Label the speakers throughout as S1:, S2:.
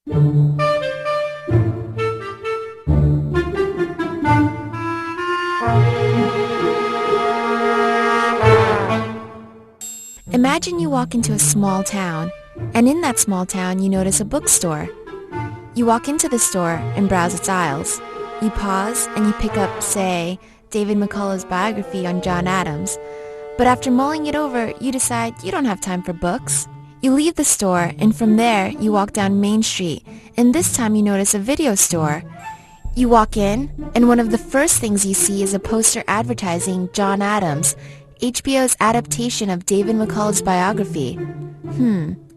S1: Imagine you walk into a small town, and in that small town you notice a bookstore. You walk into the store and browse its aisles. You pause and you pick up, say, David McCullough's biography on John Adams. But after mulling it over, you decide you don't have time for books. You leave the store, and from there you walk down Main Street, and this time you notice a video store. You walk in, and one of the first things you see is a poster advertising John Adams, HBO's adaptation of David McCullough's biography.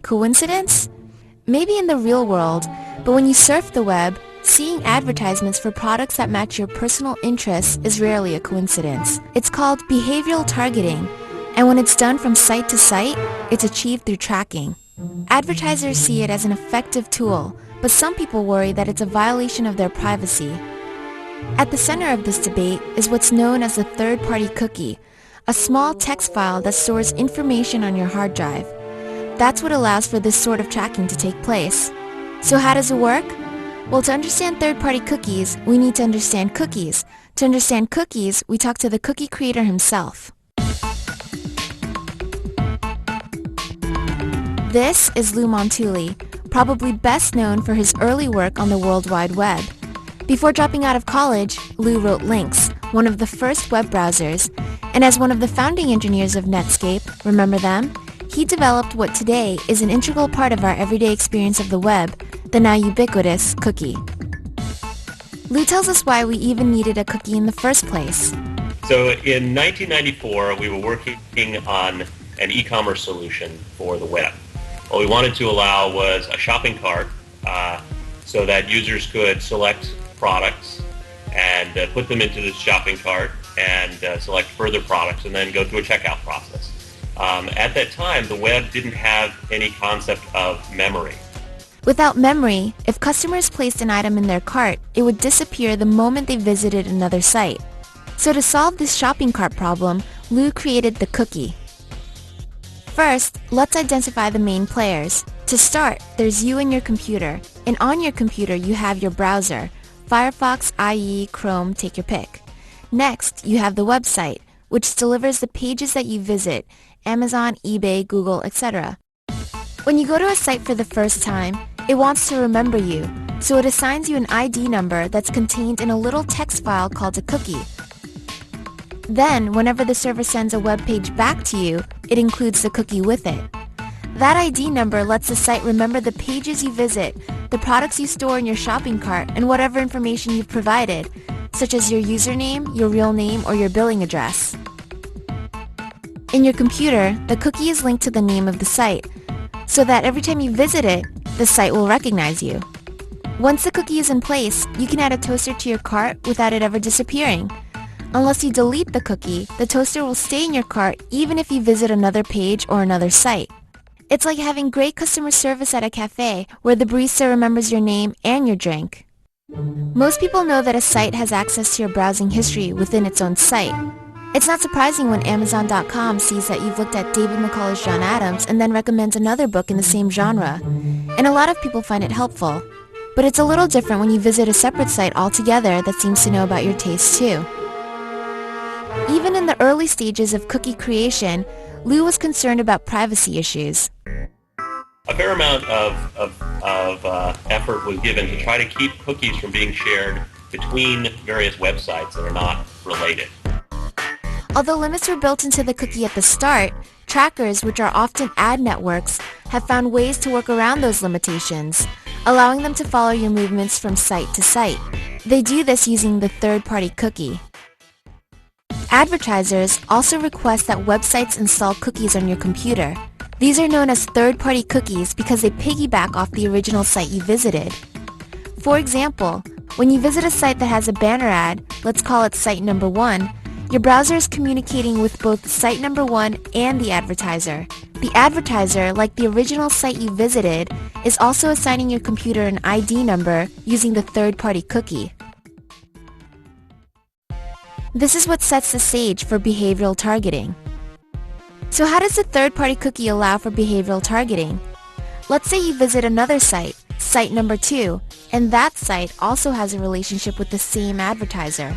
S1: Coincidence? Maybe in the real world, but when you surf the web, seeing advertisements for products that match your personal interests is rarely a coincidence. It's called behavioral targeting, and when it's done from site to site, it's achieved through tracking. Advertisers see it as an effective tool, but some people worry that it's a violation of their privacy. At the center of this debate is what's known as a third-party cookie, a small text file that stores information on your hard drive. That's what allows for this sort of tracking to take place. So how does it work? Well, to understand third-party cookies, we need to understand cookies. To understand cookies, we talk to the cookie creator himself. This is Lou Montulli, probably best known for his early work on the World Wide Web. Before dropping out of college, Lou wrote Lynx, one of the first web browsers, and as one of the founding engineers of Netscape, remember them? He developed what today is an integral part of our everyday experience of the web, the now ubiquitous cookie. Lou tells us why we even needed a cookie in the first place.
S2: So in 1994, we were working on an e-commerce solution for the web. What we wanted to allow was a shopping cart so that users could select products and put them into this shopping cart and select further products and then go through a checkout process. At that time, the web didn't have any concept of memory.
S1: Without memory, if customers placed an item in their cart, it would disappear the moment they visited another site. So to solve this shopping cart problem, Lou created the cookie. First, let's identify the main players. To start, there's you and your computer, and on your computer you have your browser, Firefox, IE, Chrome, take your pick. Next, you have the website, which delivers the pages that you visit, Amazon, eBay, Google, etc. When you go to a site for the first time, it wants to remember you, so it assigns you an ID number that's contained in a little text file called a cookie. Then, whenever the server sends a web page back to you, it includes the cookie with it. That ID number lets the site remember the pages you visit, the products you store in your shopping cart, and whatever information you've provided, such as your username, your real name, or your billing address. In your computer, the cookie is linked to the name of the site, so that every time you visit it, the site will recognize you. Once the cookie is in place, you can add a toaster to your cart without it ever disappearing. Unless you delete the cookie, the toaster will stay in your cart even if you visit another page or another site. It's like having great customer service at a cafe where the barista remembers your name and your drink. Most people know that a site has access to your browsing history within its own site. It's not surprising when Amazon.com sees that you've looked at David McCullough's John Adams and then recommends another book in the same genre. And a lot of people find it helpful. But it's a little different when you visit a separate site altogether that seems to know about your tastes too. Even in the early stages of cookie creation, Lou was concerned about privacy issues.
S2: A fair amount of effort was given to try to keep cookies from being shared between various websites that are not related.
S1: Although limits were built into the cookie at the start, trackers, which are often ad networks, have found ways to work around those limitations, allowing them to follow your movements from site to site. They do this using the third-party cookie. Advertisers also request that websites install cookies on your computer. These are known as third-party cookies because they piggyback off the original site you visited. For example, when you visit a site that has a banner ad, let's call it site number 1, your browser is communicating with both site number 1 and the advertiser. The advertiser, like the original site you visited, is also assigning your computer an ID number using the third-party cookie. This is what sets the stage for behavioral targeting. So how does the third-party cookie allow for behavioral targeting? Let's say you visit another site, site number 2, and that site also has a relationship with the same advertiser.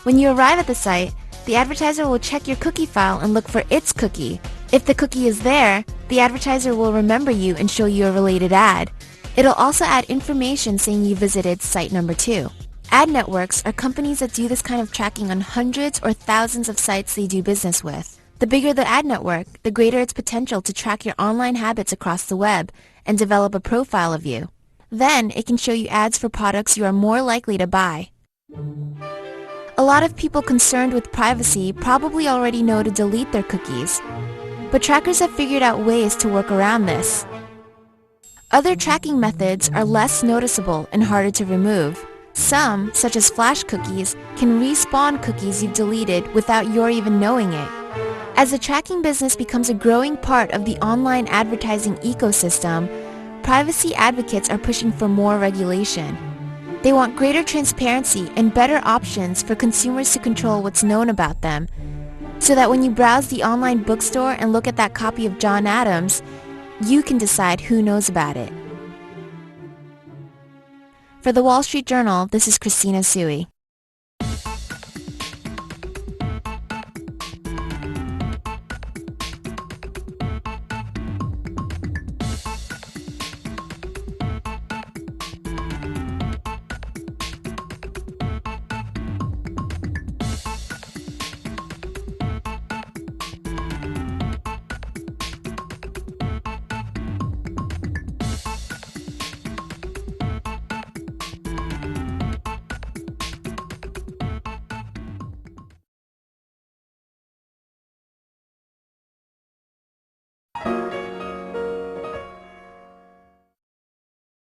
S1: When you arrive at the site, the advertiser will check your cookie file and look for its cookie. If the cookie is there, the advertiser will remember you and show you a related ad. It'll also add information saying you visited site number 2. Ad networks are companies that do this kind of tracking on hundreds or thousands of sites they do business with. The bigger the ad network, the greater its potential to track your online habits across the web and develop a profile of you. Then, it can show you ads for products you are more likely to buy. A lot of people concerned with privacy probably already know to delete their cookies, but trackers have figured out ways to work around this. Other tracking methods are less noticeable and harder to remove. Some, such as flash cookies, can respawn cookies you've deleted without your even knowing it. As the tracking business becomes a growing part of the online advertising ecosystem, privacy advocates are pushing for more regulation. They want greater transparency and better options for consumers to control what's known about them, so that when you browse the online bookstore and look at that copy of John Adams, you can decide who knows about it. For the Wall Street Journal, this is Christina Tsuei.